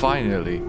finally.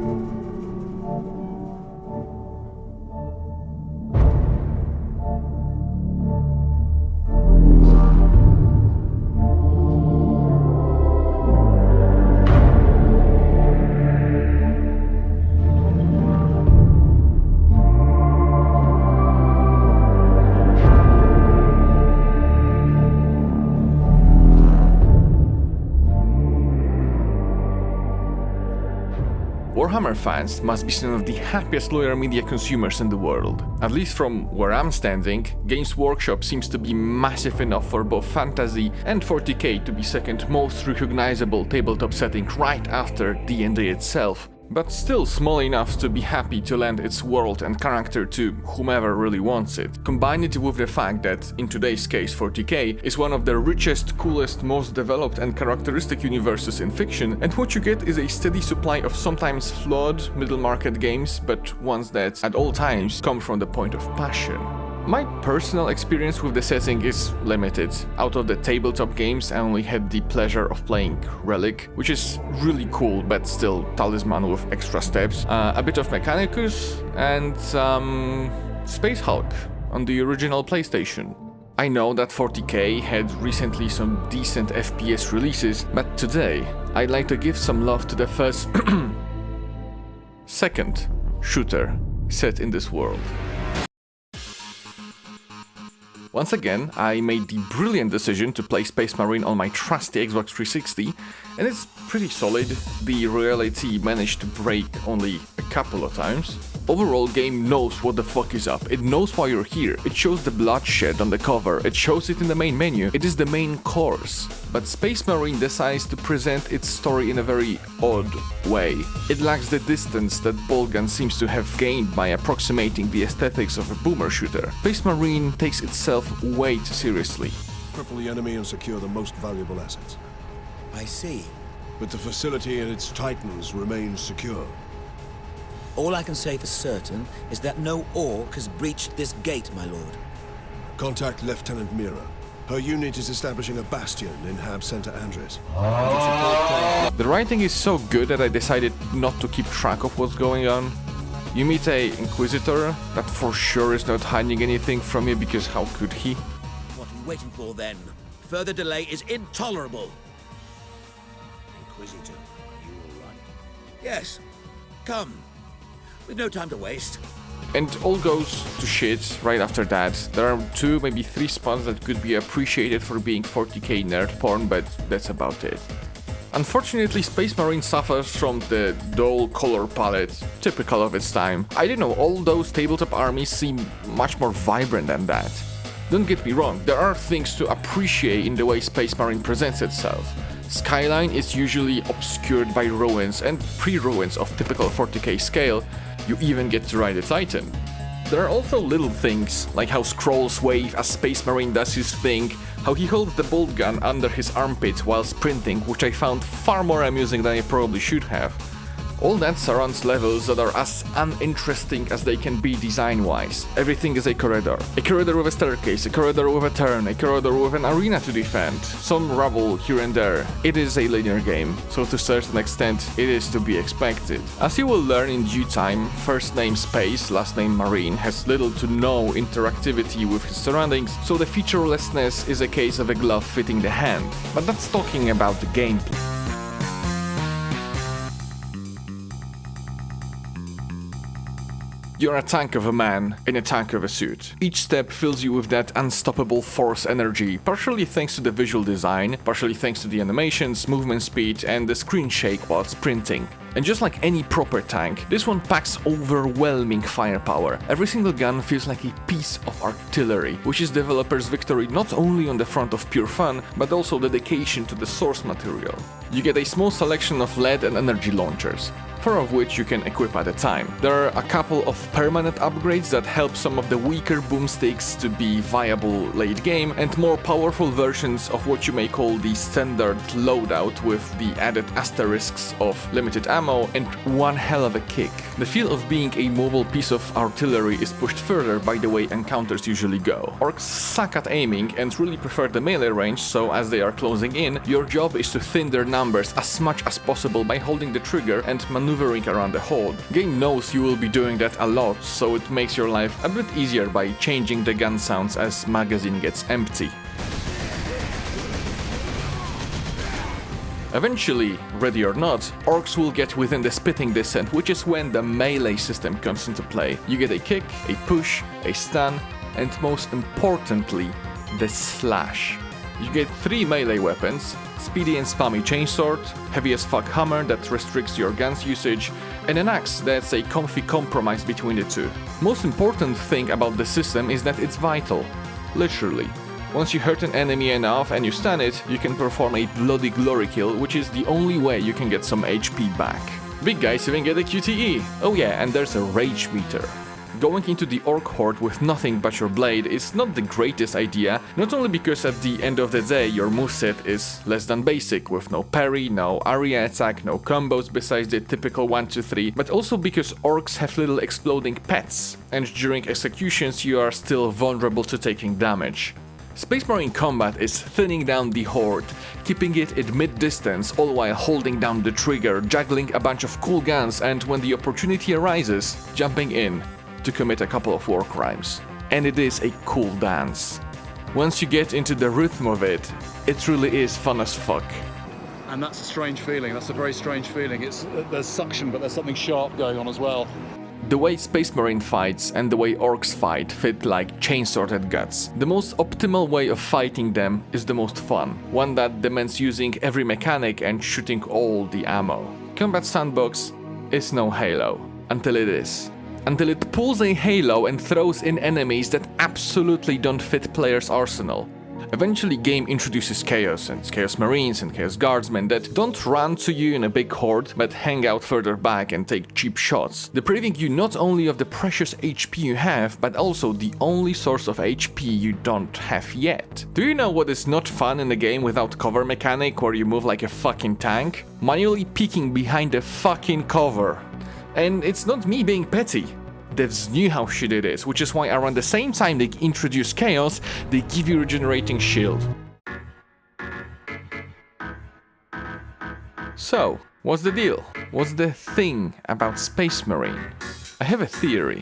Warhammer fans must be some of the happiest loyal media consumers in the world. At least from where I'm standing, Games Workshop seems to be massive enough for both Fantasy and 40k to be second most recognizable tabletop setting right after D&D itself, but still small enough to be happy to lend its world and character to whomever really wants it. Combine it with the fact that, in today's case 40k, is one of the richest, coolest, most developed and characteristic universes in fiction, and what you get is a steady supply of sometimes flawed, middle-market games, but ones that, at all times, come from the point of passion. My personal experience with the setting is limited. Out of the tabletop games, I only had the pleasure of playing Relic, which is really cool, but still Talisman with extra steps, a bit of Mechanicus, and Space Hulk on the original PlayStation. I know that 40k had recently some decent FPS releases, but today I'd like to give some love to the first second shooter set in this world. Once again, I made the brilliant decision to play Space Marine on my trusty Xbox 360, and it's pretty solid. The reality managed to break only a couple of times. Overall, game knows what the fuck is up. It knows why you're here. It shows the bloodshed on the cover. It shows it in the main menu. It is the main course. But Space Marine decides to present its story in a very odd way. It lacks the distance that Bolgan seems to have gained by approximating the aesthetics of a boomer shooter. Space Marine takes itself way too seriously. Cripple the enemy and secure the most valuable assets. I see. But the facility and its titans remain secure. All I can say for certain is that no orc has breached this gate, my lord. Contact Lieutenant Mira. Her unit is establishing a bastion in Hab Center Andres. The writing is so good that I decided not to keep track of what's going on. You meet a Inquisitor that for sure is not hiding anything from you, because how could he? What are we waiting for then? Further delay is intolerable. Inquisitor, are you all right? Yes. Come. We've no time to waste. And all goes to shit right after that. There are 2, maybe 3 spots that could be appreciated for being 40k nerd porn, but that's about it. Unfortunately, Space Marine suffers from the dull color palette, typical of its time. I don't know, all those tabletop armies seem much more vibrant than that. Don't get me wrong, there are things to appreciate in the way Space Marine presents itself. Skyline is usually obscured by ruins and pre-ruins of typical 40k scale. You even get to ride a Titan. There are also little things, like how scrolls wave as Space Marine does his thing, how he holds the bolt gun under his armpit while sprinting, which I found far more amusing than I probably should have. All that surrounds levels that are as uninteresting as they can be design-wise. Everything is a corridor with a staircase, a corridor with a turn, a corridor with an arena to defend, some rubble here and there. It is a linear game, so to a certain extent it is to be expected. As you will learn in due time, first name Space, last name Marine has little to no interactivity with his surroundings, so the featurelessness is a case of a glove fitting the hand. But that's talking about the gameplay. You're a tank of a man in a tank of a suit. Each step fills you with that unstoppable force energy, partially thanks to the visual design, partially thanks to the animations, movement speed, and the screen shake while sprinting. And just like any proper tank, this one packs overwhelming firepower. Every single gun feels like a piece of artillery, which is developers' victory not only on the front of pure fun, but also dedication to the source material. You get a small selection of lead and energy launchers, 4 of which you can equip at a time. There are a couple of permanent upgrades that help some of the weaker boomsticks to be viable late game, and more powerful versions of what you may call the standard loadout with the added asterisks of limited ammo and one hell of a kick. The feel of being a mobile piece of artillery is pushed further by the way encounters usually go. Orcs suck at aiming and really prefer the melee range, so as they are closing in, your job is to thin their numbers as much as possible by holding the trigger and maneuvering maneuvering around the horde. Game knows you will be doing that a lot, so it makes your life a bit easier by changing the gun sounds as magazine gets empty. Eventually, ready or not, orcs will get within the spitting distance, which is when the melee system comes into play. You get a kick, a push, a stun, and most importantly, the slash. You get 3 melee weapons: speedy and spammy chainsword, heavy as fuck hammer that restricts your gun's usage, and an axe that's a comfy compromise between the two. Most important thing about the system is that it's vital. Literally. Once you hurt an enemy enough and you stun it, you can perform a bloody glory kill, which is the only way you can get some HP back. Big guys even get a QTE. Oh yeah, and there's a rage meter. Going into the orc horde with nothing but your blade is not the greatest idea, not only because at the end of the day your moveset is less than basic, with no parry, no area attack, no combos besides the typical 1-2-3, but also because orcs have little exploding pets, and during executions you are still vulnerable to taking damage. Space Marine combat is thinning down the horde, keeping it at mid-distance all while holding down the trigger, juggling a bunch of cool guns, and when the opportunity arises, jumping in to commit a couple of war crimes. And it is a cool dance. Once you get into the rhythm of it, it really is fun as fuck. And that's a strange feeling, that's a very strange feeling. There's suction, but there's something sharp going on as well. The way Space Marine fights and the way orcs fight fit like chain-sorted guts. The most optimal way of fighting them is the most fun, one that demands using every mechanic and shooting all the ammo. Combat Sandbox is no Halo, until it is. Until it pulls a Halo and throws in enemies that absolutely don't fit players' arsenal. Eventually game introduces Chaos, and Chaos Marines and Chaos Guardsmen that don't run to you in a big horde, but hang out further back and take cheap shots, depriving you not only of the precious HP you have, but also the only source of HP you don't have yet. Do you know what is not fun in a game without cover mechanic where you move like a fucking tank? Manually peeking behind the fucking cover. And it's not me being petty. Devs knew how shit it is, which is why around the same time they introduce Chaos, they give you regenerating shield. So, what's the deal? What's the thing about Space Marine? I have a theory.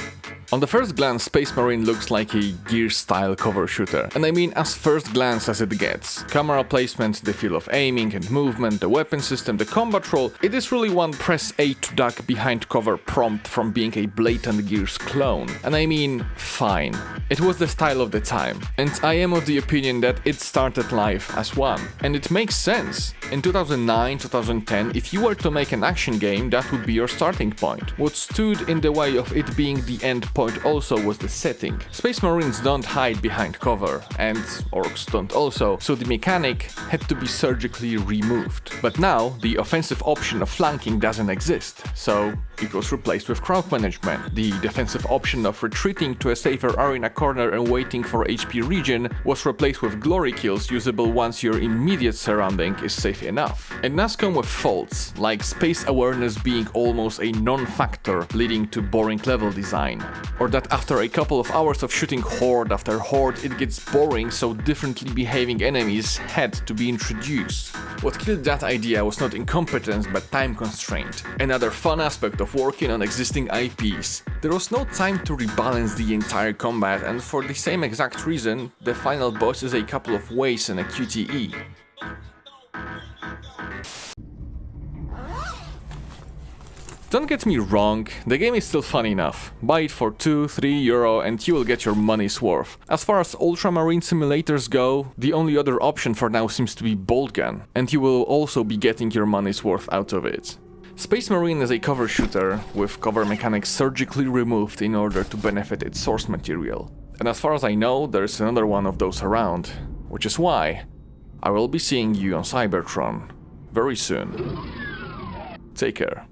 On the first glance, Space Marine looks like a Gears-style cover shooter, and I mean as first glance as it gets. Camera placement, the feel of aiming and movement, the weapon system, the combat roll, it is really one press A to duck behind cover prompt from being a blatant Gears clone. And I mean, fine. It was the style of the time, and I am of the opinion that it started life as one. And it makes sense. In 2009, 2010, if you were to make an action game, that would be your starting point. What stood in the way of it being the end point also was the setting. Space Marines don't hide behind cover, and orcs don't also, so the mechanic had to be surgically removed. But now, the offensive option of flanking doesn't exist, so it was replaced with crowd management. The defensive option of retreating to a safer arena corner and waiting for HP regen was replaced with glory kills usable once your immediate surrounding is safe enough. And NAS come with faults, like space awareness being almost a non-factor, leading to boring level design. Or that after a couple of hours of shooting horde after horde, it gets boring, so differently behaving enemies had to be introduced. What killed that idea was not incompetence but time constraint. Another fun aspect of working on existing IPs. There was no time to rebalance the entire combat, and for the same exact reason, the final boss is a couple of ways and a QTE. Don't get me wrong, the game is still fun enough. Buy it for 2-3 euro and you will get your money's worth. As far as Ultramarine simulators go, the only other option for now seems to be Boltgun, and you will also be getting your money's worth out of it. Space Marine is a cover shooter, with cover mechanics surgically removed in order to benefit its source material. And as far as I know, there's another one of those around, which is why I will be seeing you on Cybertron very soon. Take care.